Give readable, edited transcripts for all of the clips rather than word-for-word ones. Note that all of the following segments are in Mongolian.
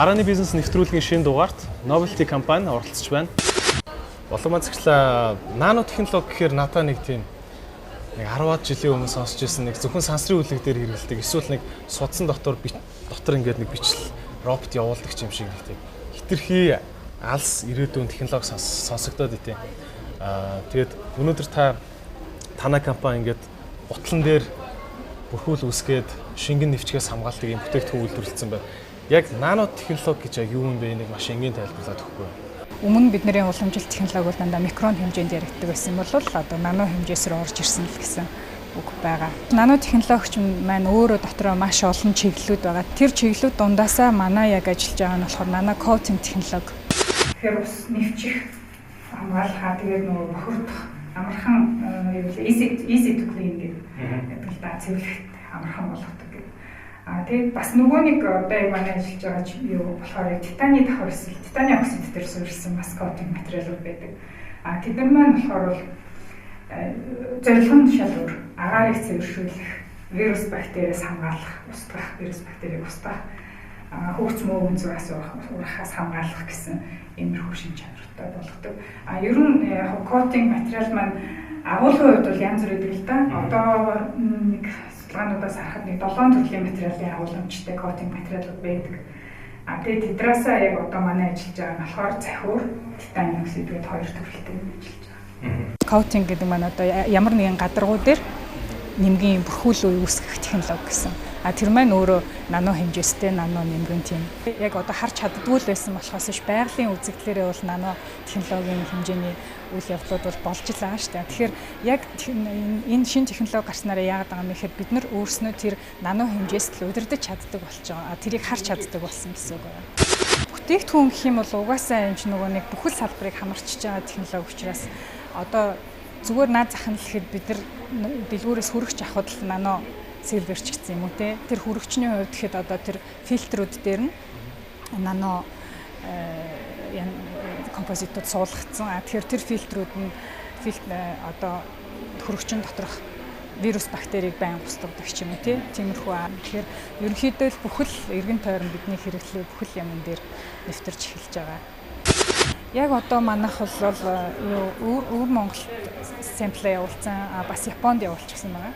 Гарааны бизнес нэвтрүүлгийн шинэ дугаарт Novelty компани оролцож байна. Улаан мацгчлаа нано технологи гэхээр надад нэг тийм 10-аад жилийн өмнө сонсч ирсэн нэг зөвхөн сансрын үлэг дээр хэрэглэдэг эсвэл нэг судсан дотор ингээд нэг бичлэл робот явуулдаг юм шиг нэг тийм хитрхи алс ирээдүйн технологи сонсогдоод идэв. Тэгээд өнөөдөр танай компани ингээд бутлан дээр бүрхүүл үсгээд шингэн нэвчгээс хамгаалдаг юм бүтээгдэхүүн үйлдвэрлэсэн байна. Яг нано технологи гэж юу юм бэ? Нэг маш энгийн тайлбарлаад өгөхгүй. Өмнө бидний уламжлалт технологи бол дандаа микрон хэмжээнд яригддаг байсан бол одоо нано хэмжээс рүү орж ирсэн л гэсэн үг байгаа. Нано технологич маань өөрөө дотроо маш олон чиглэлүүд байгаа. Тэр чиглэлүүд дундаасаа манай яг ажиллаж байгаа нь болохоор нано coating технологи. Тэгэхээр ус нэвчих хамгаалахаа тэгээд нөгөө бохирдох амархан easy to clean гэдэг л да цэвэрлэх амархан болгодог гэдэг. Тэгээд бас нөгөө нэг одоо манай ажиллаж байгаа юу болохоор титаны давхар эсвэл титаны оксид дээр суурилсан бас coating материалууд байдаг. Тэд нар маань болохоор бол зорилго нь шалгуур агаарыг цэвэршүүлэх, вирус бактериас хамгаалах, устгах, вирус бактерийг устгах, хөгц мөөгөн зураас урахаас хамгаалах гэсэн иймэрхүү шин чанартай болгодог. Ер нь coating материал маань агуулгын хувьд бол янз бүр байдаг л да. Одоо нэг судалгаануудаас харахад нэг 7 төрлийн материалын агуулмжтай coating материалууд байдаг. Тэгээд тэдраасаа яг одоо манай ажиллаж байгаа нь болохоор захиур, титаны оксид гэдэг хоёр төрөлтэй ажиллаж байгаа. Coating гэдэг маань одоо ямар нэгэн гадаргуу дээр нэмгийн бүрхүүл үүсгэх технологи гэсэн. Тэр маань өөрөө нано хэмжээстэй нано нэмгэн тийм. Яг одоо харж чаддгүй л байсан болохоос ш байгалийн үзэгдлэрээ бол нано технологийн хэмжээний үйл явдлууд бол болж л байгаа шүү дээ. Тэгэхээр яг энэ шинэ технологи гарснараа яагаад байгаа юм гэхээр бид нар өөрснөө тэр нано хэмжээс л удирдах чаддаг болж байгаа. Тэрийг харж чаддаг болсон гэсэн үг байна. Бүтээгдэхүүн гэх юм бол угаасаа энэ ч нөгөө нэг бүхэл салбарыг хамарчж байгаа технологи учраас одоо зүгээр наад зах нь л гэхэд бид нар дэлгүүрээс хүрэгч авахд л нано сэлвэрч гэсэн юм уу те. Тэр хүрэгчний хувьд гэхэд одоо тэр фильтрүүд дээр нь нано композитууд суулгацсан. Тэгэхээр тэр фильтрүүд нь одоо хүрэгчин доторх вирус бактерийг байн устгадаг ч юм уу те. Тиймэрхүү. Тэгэхээр ерөнхийдөө л бүхэл эргэн тойрон бидний хэрэглээ бүхэл юмн дээр нэвтэрч эхэлж байгаа. Яг одоо манайх бол өвөр Монголд сэмплээ явуулсан, бас Японд явуулчихсан байгаа.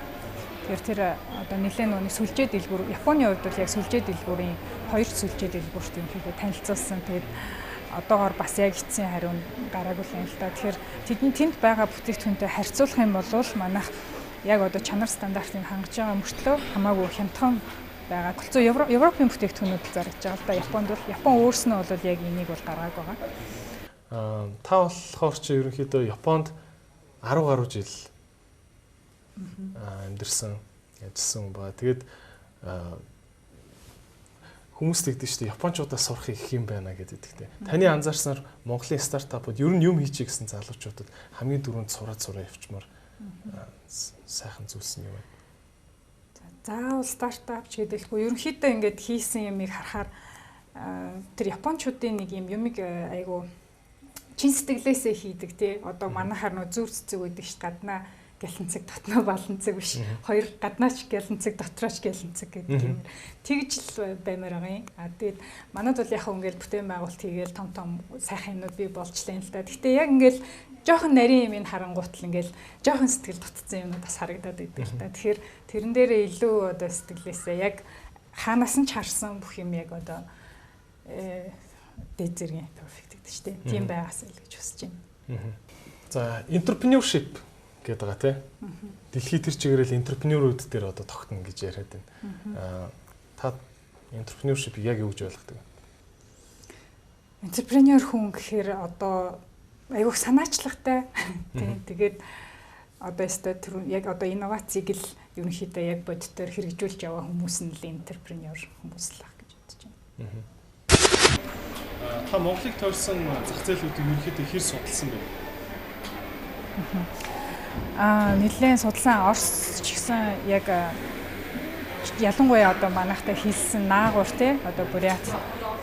Тэгэхээр тэр одоо нэлээд нүг сүлжээ дэлгүүр Японы хувьд бол яг сүлжээ дэлгүүрийн хоёр сүлжээ дэлгүүрт юм хийгээ танилцуулсан. Тэгээд одоогоор бас яг эцсийн хариу гараагүй юм л да. Тэгэхээр тэнд байгаа бүтээгдэхүүнтэй харьцуулах юм бол манайх яг одоо чанар стандартыг хангаж байгаа мөртлөө хамаагүй хямдхан байгаа. Голцоо Европын бүтээгдэхүүнүүд зарж байгаа л да. Японд бол Япон өөрснөө бол яг энийг бол гаргаагүй байгаа. Та болохоор чи ерөнхийдөө Японд 10 гаруй жил амьдэрсэн, ажилласан ба. Тэгээд хүмүүс тэгдэг шүү дээ. Японочдоос сурах их юм байна гэдэг те. Таны анзаарснаар Монголын стартапууд ер нь юм хийчих гэсэн залуучуудад хамгийн түрүүнд сураад явчмаар сайхан зүйлс нь юу вэ? Заавал стартап ч гэдэггүй. Ерөнхийдөө ингээд хийсэн юмыг харахаар тэр японочдын нэг юмыг айгу чин сэтгэлээсээ хийдэг те. Одоо манайхаар нөө зүр цэцэг байдаг ш гаднаа гэлэнцэг дотноо баланцэг биш. Хоёр гаднаач гэлэнцэг дотрооч гэлэнцэг гэдэг юм. Тэгж л баймаар байгаа юм. Тэгээд манайд бол яг ингээл бүтээн байгуулалт хийгээл том сайхан юмнууд бий болчлаа л да. Гэхдээ яг ингээл жоохон нарийн юм ин харангуутл ингээл жоохон сэтгэл дутцсан юмнууд бас харагдаад идэг л да. Тэгэхээр тэрэн дээрээ илүү одоо сэтгэлээсээ яг хаанаас нь ч харсан бүх юм яг одоо дээд зэргийн перфект гэдэг чинь тийм байгаас л гэж хүсэж байна. За, entrepreneurship гэдэг байгаа тий. Дэлхийд тэр чигээрэл энтерпренеурүүд дээр одоо тогтно гэж яриад байна. Та entrepreneurship яг юу гэж ойлгодог вэ? Энтерпренеур хүн гэхээр одоо айгүйх санаачлагтай. Тэгээд одоо өстой тэр яг одоо инновацийг л ерөнхийдөө яг бодитоор хэрэгжүүлж яваа хүмүүс нь л энтерпренеур хүмүүс л гэж бодож байна. Та Монголыг тойрсон зах зээлүүдийг ерөнхийдөө хэр судалсан бэ? Нэлээд судалсан. Орос ч гэсэн яг ялангуяа одоо манайхтай хийсэн наагур те одоо Бурят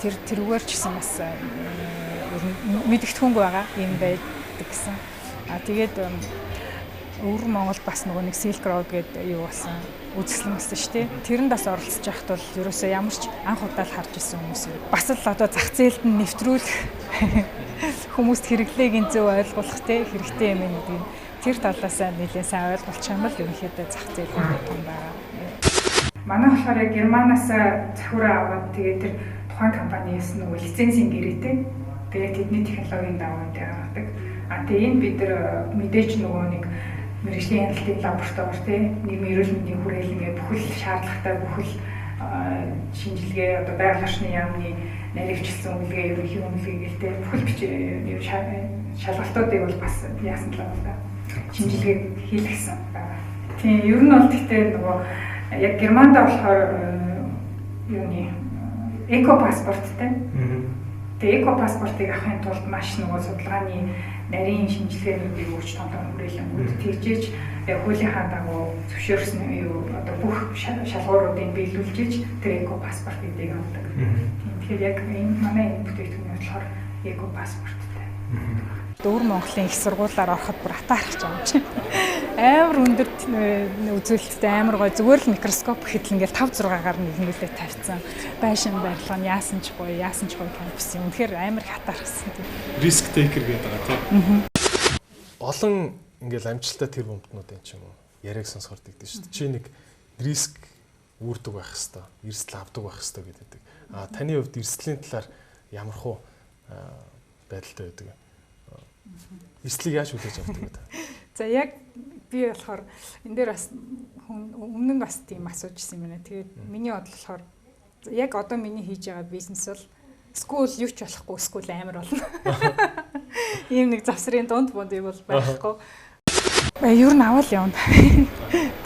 тэрүүгээр ч гэсэн бас мэдгэдэггүй байгаа юм байдаг гэсэн. Тэгээд өвөр Монгол бас нөгөө нэг Silk Road гэдэг юу болсон. үзэсгэлэн гэсэн шүү дээ. Тэрэнд бас оролцож байхад бол ерөөсөө ямар ч анх удаа л харж ирсэн хүмүүс юм. Бас л одоо зах зээлд нь нэвтрүүлэх хүмүүст хэрэглээг зөв ойлгуулах хэрэгтэй юм гэдэг. Тэр талаас нь нэлээд сайн ойлгуулчих юм бол ерөнхийдөө зах зээл том байгаа. Манай болохоор яг Германаас захиураа аваад тэгээд тэр тухайн компаниас нөгөө лицензийн гэрээтэй тэгээд тэдний технологийн дагуу энэ гаргадаг. Тэгээ энэ бид нар мэдээж нөгөө нэг мэргэжлийн хяналтын лаборатори нийгмийн эрүүл мэндийн хүрээлэн гэх бүхэл шаардлагатай бүхэл шинжилгээ одоо байгаль орчны яамны нарийвчилсан үнэлгээ ерөнхий үнэлгээ гэлтэй бүхэл шалгалтуудыг бол бас яасан л байна. Шинжилгээ хийлгэсэн байна. Тийм ер нь бол гэхдээ нөгөө яг Германд болохоор юуны эко паспорттай. Тэгээ эко паспортыг авахын тулд маш нөгөө судалгааны нарийн шинжилгээнүүдийг өгч том хүрээлэн тэгжээж хуулийнхаа дагуу зөвшөөрсөн юу одоо бүх шалгууруудыг биелүүлж тэр эко паспорт гэдгийг авдаг. Тэгэхээр яг энэ манай энэ бүтээгдэхүүн болохоор эко паспорттай. Өвөр Монголын их сургуулиар ороход бүр атаарч байгаа юм чинь. Амар өндөр үзүүлэлттэй амар гой зүгээр л микроскоп гэхэд л ингээл 5-6-аар нэгнүүлээ тавьсан. Байшин барилга нь яасан ч гоё кампус юм. Тэгэхээр амар их атаархсан тийм. Риск тейкер гэдэг байгаа тийм. Олон ингээл амжилттай тэр бомбтнууд энэ ч юм уу яриаг сонсоход дэгдэн шүү дээ. Чи нэг риск үүрдэг байх хэвээр, эрсдэл авдаг байх хэвээр гэдэг. Таны хувьд эрсдлийн талаар ямар хуу байдалтай байдаг вэ? Эрсдлийг яаж хүлээж авдаг вэ? За яг би болохоор энэ дээр бас өмнө нь бас тийм асуужсэн юм байна. Тэгээд миний бодол болохоор яг одоо миний хийж байгаа бизнес бол скул юу ч болохгүй, скул амар болно. Ийм нэг завсрын дунд бонд юм бол байхгүй. Ер нь авал явна.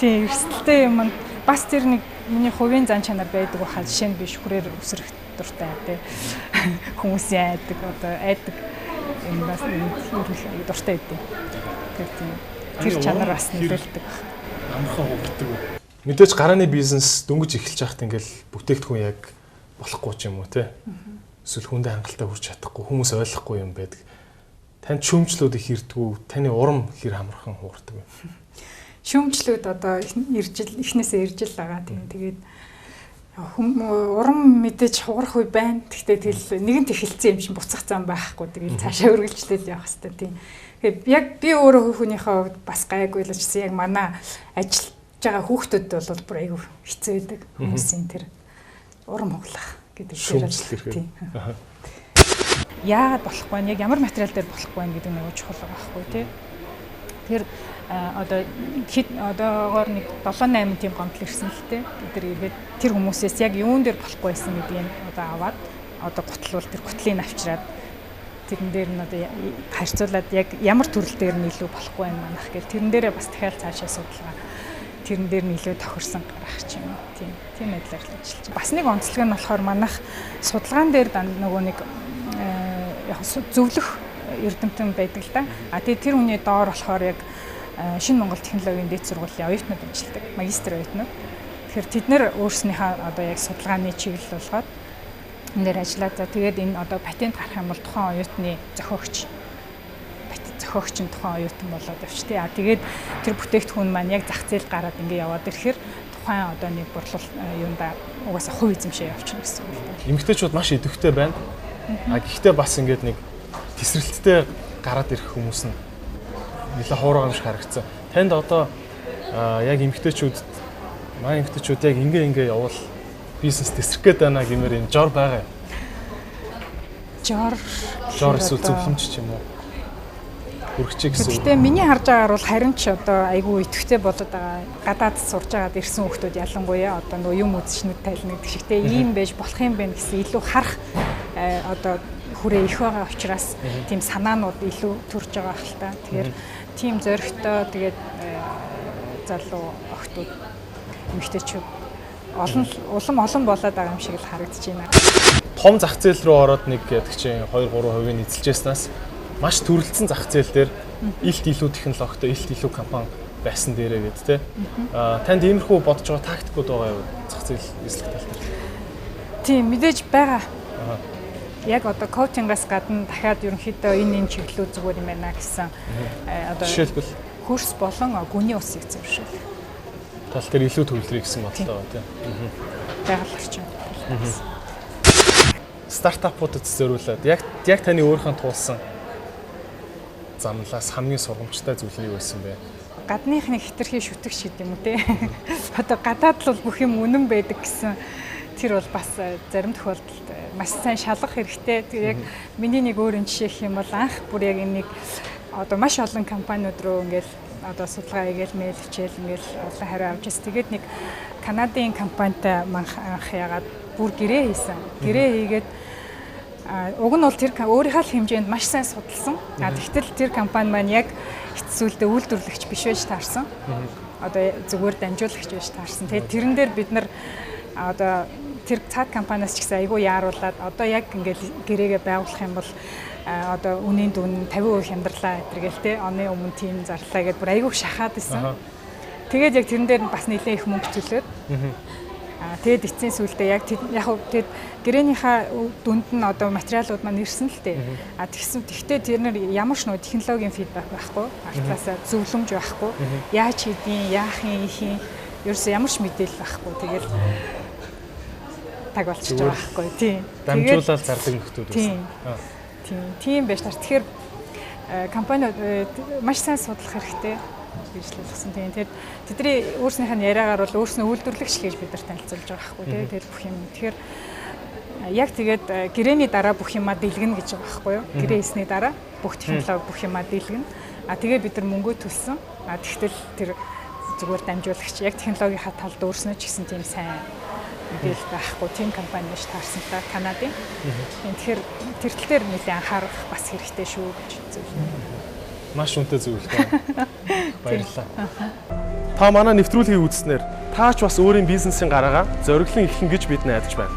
Тийм эрсдэлтэй юм бас тэр нэг миний хувийн зан чанар байдаг баха. Жишээ нь би шүхрээр өсрөх дуртай тий. Хүмүүсийн айдаг одоо айдаг энэ бас ерөнхийдөө дуртай байдаг. Тэр чанар бас нөлөөлдөг. Амархан хөвгдөг. Мэдээж гарааны бизнес дөнгөж эхэлж байхад ингээл бүтээгдэхүүн яг болохгүй ч юм уу те. Эсвэл хүндээ хангалттай хүрч чадахгүй, хүмүүс ойлгохгүй юм байдаг. Танд шүүмжлүүд их ирдгүү, таны урам хэр амархан хуурдаг вэ? Шүүмжлүүд одоо эхнээсээ ирж л байгаа тийм. Тэгээд урам мэдээж хугарах үе байна. Гэхдээ тэгэл нэгэнт эхэлсэн юм чинь буцах зам байхгүй. Тэгэл цаашаа үргэлжлээд явах хэрэгтэй тийм. Тэгээд яг би өөрөө хүүхнийхээ хувьд бас гайгүй л очсон. Яг манай ажиллаж байгаа хүүхдүүд бол бүр айгүй хэцүү байдаг. Хүмүүсийн тэр урам хуглах гэдэг тийм. Яагаад болохгүй вэ? Яг ямар материал дээр болохгүй вэ гэдэг нэг чухал байгаа байхгүй тий. Тэгэхээр одоогоор нэг 7-8 тийм гомдол ирсэн л тий. Тэр ирээд тэр хүмүүсээс яг юун дээр болохгүй байсан гэдгийг одоо аваад одоо гутлуул тэр гутлыг авчираад тэрэн дээр нь одоо харьцуулаад яг ямар төрөл дээр нь илүү болохгүй юм манах гэл тэрэн дээрээ бас дахиад цаашаа судалгаа тэрэн дээр нь илүү тохирсон гарах ч юм уу тийм байдлаар л ажиллаж. Бас нэг онцлог нь болохоор манах судалгаан дээр нөгөө нэг яг зөвлөх эрдэмтэн байдаг л да. Тэгээд тэр хүний доор болохоор яг Шинэ Монгол технологийн дэд сургуулийн оюутнууд ажилладаг, магистр оюутнууд. Тэгэхээр тэд нэр өөрснийхөө одоо яг судалгааны чиглэл болгоод энэ дээр ажиллаад тэгээд энэ одоо патент гарах юм бол тухайн оюутны зохиогч нь тухайн оюутан болоод авчтээ. Тэгээд тэр бүтээгдэхүүн маань яг зах зээл гараад ингээ яваад ирэхээр тухайн одоо нэг борлуулалт юунда угаасаа хувь эзэмшээ явуулчихна гэсэн үг. Эмэгтэйчүүд маш идэвхтэй байна. Гэхдээ бас ингээд нэг тесрэлттэй гараад ирэх хүмүүс нь нэлээд хуурай юм шиг харагдсан. Танд одоо яг эмэгтэйчүүд маань эмэгтэйчүүд яг ингээ явал бизнес тесрэх гээд байна гэмээр энэ жор байгаа юм. Жор эсвэл зөвлөмж ч юм уу. Хүрхчээ гэсэн үг. Гэхдээ миний харж байгаагаар бол харин ч одоо айгүй идэвхтэй болоод байгаа. Гадаад сурж байгаад ирсэн хүмүүс ялангуяа одоо нөгөө юм үзчнүүд тайлна гэдэг шигтэй ийм байж болох юм байна гэсэн илүү харах одоо хүрээ их байгаа учраас тийм санаанууд илүү төрж байгаа хэл та. Тэгэхээр тийм зөрөгтэй тэгээд залуу охтууд эмэгтэйчүүд олон болоод байгаа юм шиг л харагдаж байна. Том зах зээл рүү ороод нэг гэдэг чинь 2-3% эзэлжсэнээс маш төрөлцсөн зах зээл дээр илт илүү технологитой, илт илүү компани байсан дээрээ гэд тэ. Танд иймэрхүү бодож байгаа тактикууд байгаа юу? Зах зээл эзлэх тал дээр. Тийм мэдээж байгаа. Яг одоо коучингаас гадна дахиад ерөнхийдөө энэ чиглэлүүд зүгээр юм байна гэсэн одоо жишээлбэл курс болон гүний усыг зөвшөөрөх. тал дээр илүү төвлөрье гэсэн бодлоо тийм. Байгаль орчин. Стартапуудад зориулаад яг таны өөрийнхөө туулсан замлаас хамгийн сургамжтай зүйл нь юу байсан бэ? Гадныхны хитрхи шүтгч гэдэг юм уу те. Одоо гадаад л бүх юм үнэн байдаг гэсэн тэр бол бас зарим тохиолдолд маш сайн шалгах хэрэгтэй. Тэр яг миний нэг өөр жишээ гэх юм бол анх бүр яг энэ нэг одоо маш олон компаниуд руу ингээл одоо судалгаа хийгээл мэйл хичээл ингээл олон хариу авч ирсэн. Тэгээд нэг Канадын компанитай анх ягаад бүр гэрээ хийсэн. Гэрээ хийгээд уг нь бол тэр өөрийнхөө л хэмжээнд маш сайн судалсан. Тэгтэл тэр компани маань яг эцсүүлдээ үйлдвэрлэгч биш байж таарсан. Одоо зүгээр дамжуулагч байж таарсан. Тэгээд тэрэн дээр бид нар одоо тэр цаад компаниас ч гэсэн айгүй яаруулад одоо яг ингээд гэрээгээ байгуулах юм бол одоо үнийн дүн 50% хямдрлаа гэдэргээл те оны өмнө тийм зарлаа гэдээ бүр айгүй шахаад исэн. Тэгээд яг тэрэн дээр бас нэлээд их мөнгө төлөөд тэгээд эцсийн сүлдээ яг тэгээд гэрээнийхээ дүнд нь одоо материалууд маань ирсэн л дээ. Тэгтээ тэр нэр ямар ч нөө технологийн фидбек байхгүй, альтаасаа зөвлөмж байхгүй, яаж хийдیں, яах юм, ийх юм, ерөөсөө ямар ч мэдээлэл байхгүй. Тэгээд таг болчихж байгаа байхгүй тийм. Дамжуулаад зардаг нөхдүүд байсан. Тийм байж таар. Тэгэхээр компаниуд маш сайн судлах хэрэгтэй гэж л хэлсэн. Тийм. Тэгээд тэдний өөрснийх нь яриагаар бол өөрснөө үйлдвэрлэгч гэж бид нар танилцуулж байгаа байхгүй тийм. Тэгээд бүх юм. Тэгэхээр яг тэгээд гэрээний дараа бүх юмаа дэлгэнэ гэж байгаа байхгүй юу? Гэрээ хийсний дараа бүх технологи бүх юмаа дэлгэнэ. Тэгээ бид нар мөнгөө төлсөн. Тэгтэл тэр зүгээр дамжуулагч яг технологийнхаа талд өөрснөө ч гэсэн тийм сайн мэдээлэл байхгүй тийм компани биш таарсан та Канадын. Тэгэхээр тэр тал дээр нэлээд анхаарах бас хэрэгтэй шүү гэж зөвлөе. Маш үнэтэй зүйл байна. Баярлалаа. Та манай нэвтрүүлгийг үзснээр таач бас өөрийн бизнесийн гараагаа зориглон ихэх гэж бид найдаж байна.